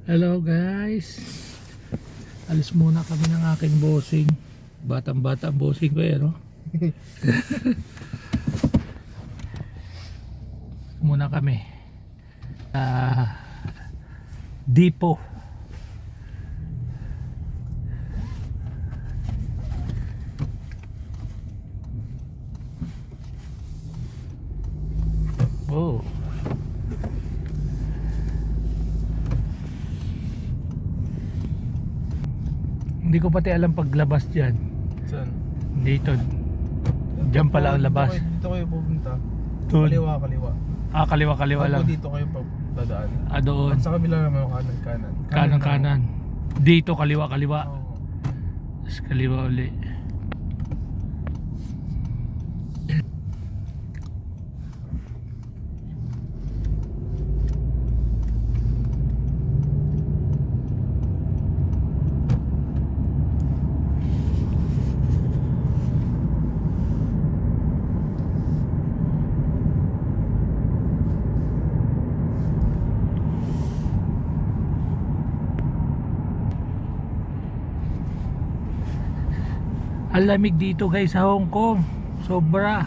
Hello guys, alis muna kami ng aking bossing. Batang-bata ang bossing ko no? Muna kami Depot. Oh, hindi ko pati alam paglabas dyan. Saan? Dito. Diyan pala ang labas. Dito kayo pupunta. Doon. Kaliwa. Kaliwa lang. Dito kayo dadaan. Doon. At sa kabila naman Kanan. Dito kaliwa. Oo. Tapos kaliwa uli. Ang lamig dito guys sa Hong Kong. Sobra.